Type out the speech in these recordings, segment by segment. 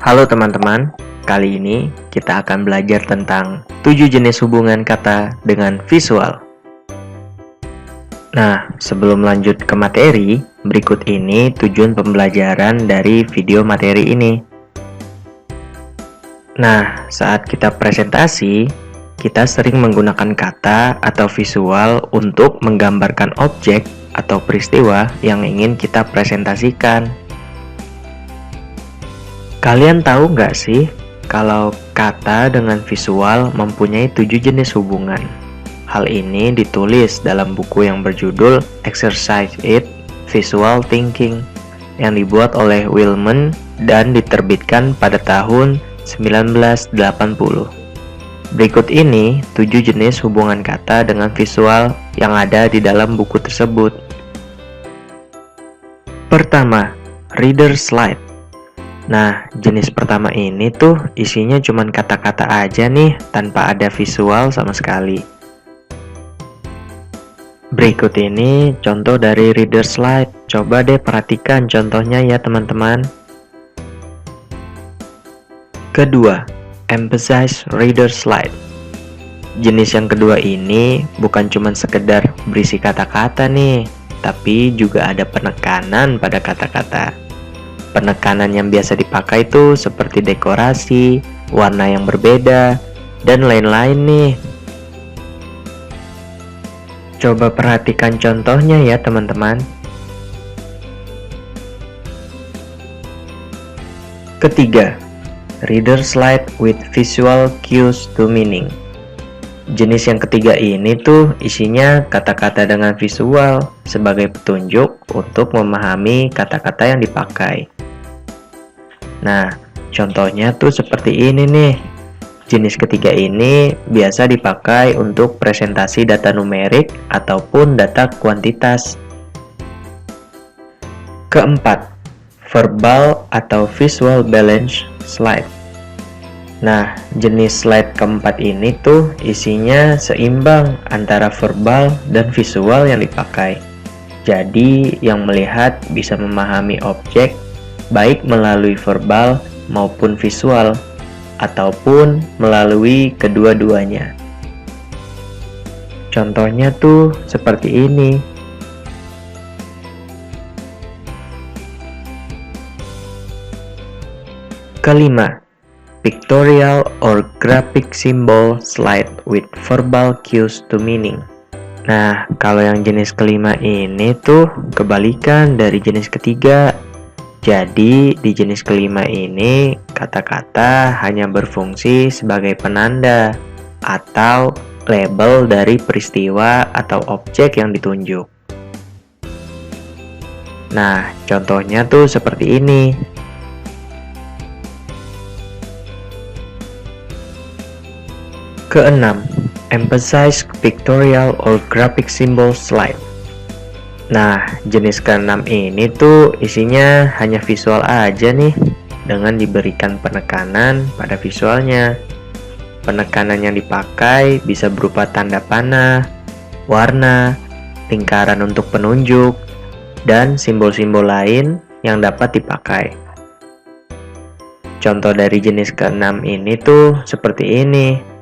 Halo teman-teman, kali ini kita akan belajar tentang 7 jenis hubungan kata dengan visual. Nah, sebelum lanjut ke materi, berikut ini tujuan pembelajaran dari video materi ini. Nah, saat kita presentasi, kita sering menggunakan kata atau visual untuk menggambarkan objek atau peristiwa yang ingin kita presentasikan. Kalian tahu nggak sih, kalau kata dengan visual mempunyai 7 jenis hubungan? Hal ini ditulis dalam buku yang berjudul Exercise 8 Visual Thinking yang dibuat oleh Wilman dan diterbitkan pada tahun 1980. Berikut ini 7 jenis hubungan kata dengan visual yang ada di dalam buku tersebut. Pertama, reader slide. Nah, jenis pertama ini tuh isinya cuman kata-kata aja nih, tanpa ada visual sama sekali. Berikut ini contoh dari reader slide. Coba deh perhatikan contohnya ya teman-teman. Kedua, emphasize reader slide. Jenis yang kedua ini bukan cuman sekedar berisi kata-kata nih, tapi juga ada penekanan pada kata-kata. Penekanan yang biasa dipakai itu seperti dekorasi, warna yang berbeda, dan lain-lain nih. Coba perhatikan contohnya ya teman-teman. Ketiga, reader slide with visual cues to meaning. Jenis yang ketiga ini tuh isinya kata-kata dengan visual sebagai petunjuk untuk memahami kata-kata yang dipakai. Nah, contohnya tuh seperti ini nih. Jenis ketiga ini biasa dipakai untuk presentasi data numerik ataupun data kuantitas. Keempat, verbal atau visual balance slide. Nah, jenis slide keempat ini tuh isinya seimbang antara verbal dan visual yang dipakai. Jadi, yang melihat bisa memahami objek baik melalui verbal maupun visual, ataupun melalui kedua-duanya. Contohnya tuh seperti ini. Kelima, pictorial or graphic symbol slide with verbal cues to meaning. Nah, kalau yang jenis kelima ini tuh kebalikan dari jenis ketiga. Jadi, di jenis kelima ini, kata-kata hanya berfungsi sebagai penanda atau label dari peristiwa atau objek yang ditunjuk. Nah, contohnya tuh seperti ini. Keenam, emphasize pictorial or graphic symbol slide. Nah, jenis keenam ini tuh isinya hanya visual aja nih, dengan diberikan penekanan pada visualnya. Penekanan yang dipakai bisa berupa tanda panah, warna, lingkaran untuk penunjuk, dan simbol-simbol lain yang dapat dipakai. Contoh dari jenis keenam ini tuh seperti ini.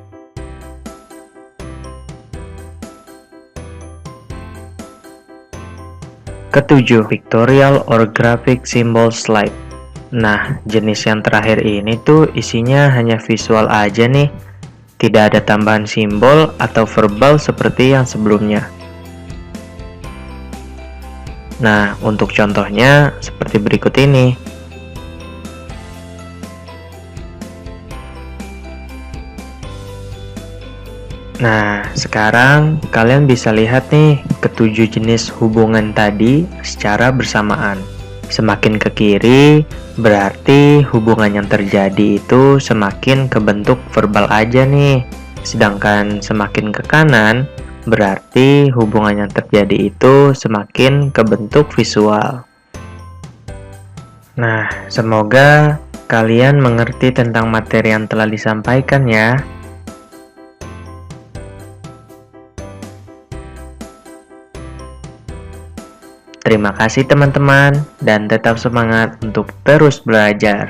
Ketujuh, pictorial or graphic symbol slide. Nah, jenis yang terakhir ini tuh isinya hanya visual aja nih. Tidak ada tambahan simbol atau verbal seperti yang sebelumnya. Nah, untuk contohnya seperti berikut ini. Nah, sekarang kalian bisa lihat nih ketujuh jenis hubungan tadi secara bersamaan. Semakin ke kiri, berarti hubungan yang terjadi itu semakin ke bentuk verbal aja nih. Sedangkan semakin ke kanan, berarti hubungan yang terjadi itu semakin ke bentuk visual. Nah, semoga kalian mengerti tentang materi yang telah disampaikan ya. Terima kasih teman-teman, dan tetap semangat untuk terus belajar.